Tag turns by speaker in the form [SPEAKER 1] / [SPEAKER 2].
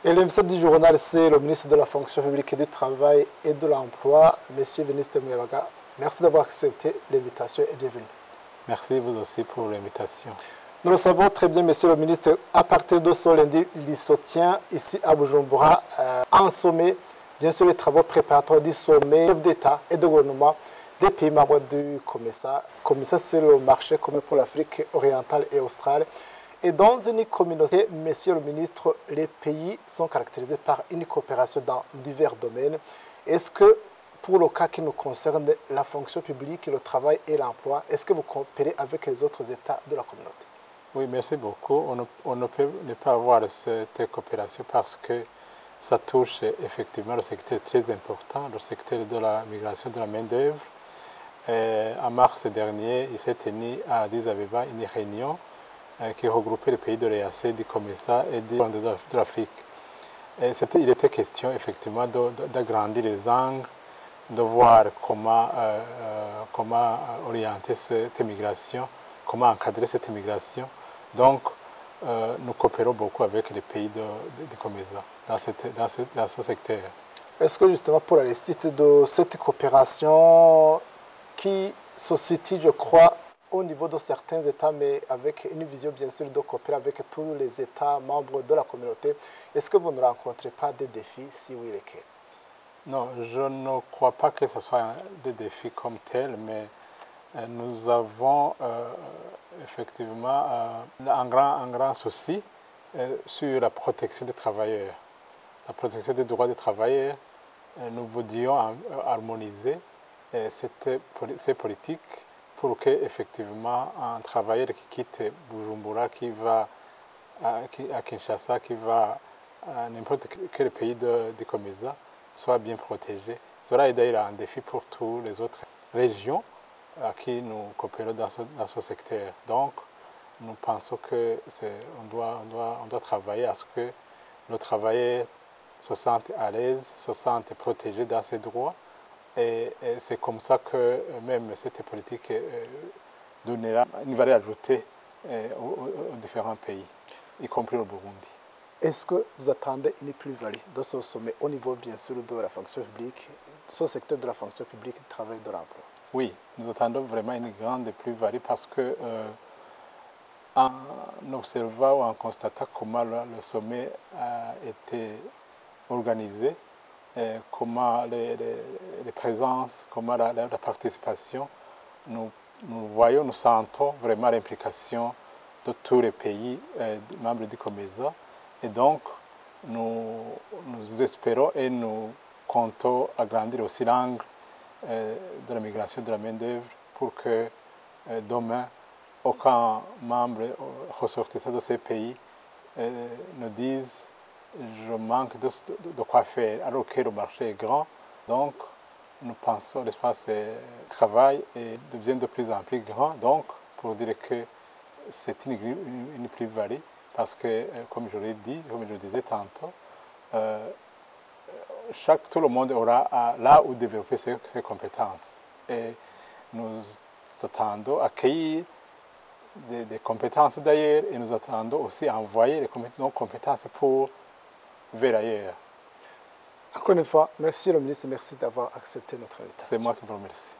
[SPEAKER 1] Et l'invité du journal, c'est le ministre de la fonction publique et du travail et de l'emploi, M. Vénuste Mouyabaga. Merci d'avoir accepté l'invitation et bienvenue.
[SPEAKER 2] Merci vous aussi pour l'invitation.
[SPEAKER 1] Nous le savons très bien, Monsieur le ministre, à partir de ce lundi, il se tient ici à Bujumbura en sommet, bien sûr les travaux préparatoires du sommet d'État et de gouvernement des pays membres du COMESA. COMESA, c'est le marché commun pour l'Afrique orientale et australe. Et dans une communauté, Monsieur le ministre, les pays sont caractérisés par une coopération dans divers domaines. Est-ce que, pour le cas qui nous concerne, la fonction publique, le travail et l'emploi, est-ce que vous coopérez avec les autres États de la communauté?
[SPEAKER 2] Oui, merci beaucoup. On ne peut ne pas avoir cette coopération parce que ça touche effectivement le secteur très important, le secteur de la migration de la main-d'œuvre. En mars dernier, il s'est tenu à Addis Abeba une réunion qui regroupait les pays de l'EAC, du COMESA et de l'Afrique. Il était question effectivement d'agrandir les angles, de voir comment orienter cette migration, comment encadrer cette migration. Donc, nous coopérons beaucoup avec les pays de COMESA dans ce secteur.
[SPEAKER 1] Est-ce que justement pour la réussite de cette coopération qui se situe, je crois, au niveau de certains États, mais avec une vision bien sûr de coopérer avec tous les États membres de la communauté, est-ce que vous ne rencontrez pas des défis, si oui, lesquels?
[SPEAKER 2] Non, je ne crois pas que ce soit des défis comme tels, mais nous avons effectivement un grand souci sur la protection des travailleurs. La protection des droits des travailleurs, nous voudrions harmoniser ces politiques pour que effectivement un travailleur qui quitte Bujumbura, qui va à Kinshasa, qui va à n'importe quel pays du COMESA, soit bien protégé. Cela est d'ailleurs un défi pour toutes les autres régions à qui nous coopérons dans ce secteur. Donc, nous pensons qu'on doit travailler à ce que le travailleur se sente à l'aise, se sente protégé dans ses droits. Et c'est comme ça que même cette politique donnera une valeur ajoutée aux différents pays, y compris le Burundi.
[SPEAKER 1] Est-ce que vous attendez une plus-value de ce sommet au niveau, bien sûr, de la fonction publique, de ce secteur de la fonction publique, du travail, de l'emploi?
[SPEAKER 2] Oui, nous attendons vraiment une grande plus-value parce que en observant ou en constatant comment le sommet a été organisé, comment les présences, comment la participation, nous voyons, nous sentons vraiment l'implication de tous les pays membres du COMESA. Et donc, nous espérons et nous comptons agrandir aussi l'angle de la migration de la main-d'œuvre pour que demain, aucun membre ressortissant de ces pays ne dise je manque de quoi faire, alors que le marché est grand. Donc, nous pensons que l'espace de travail devient de plus en plus grand. Donc, pour dire que c'est une plus-value, parce que, comme je l'ai dit, comme je le disais tantôt, tout le monde aura là où développer ses compétences. Et nous attendons à accueillir des compétences d'ailleurs, et nous attendons aussi à envoyer nos compétences vers ailleurs.
[SPEAKER 1] Encore une fois, merci le ministre, merci d'avoir accepté notre invitation.
[SPEAKER 2] C'est moi qui vous remercie.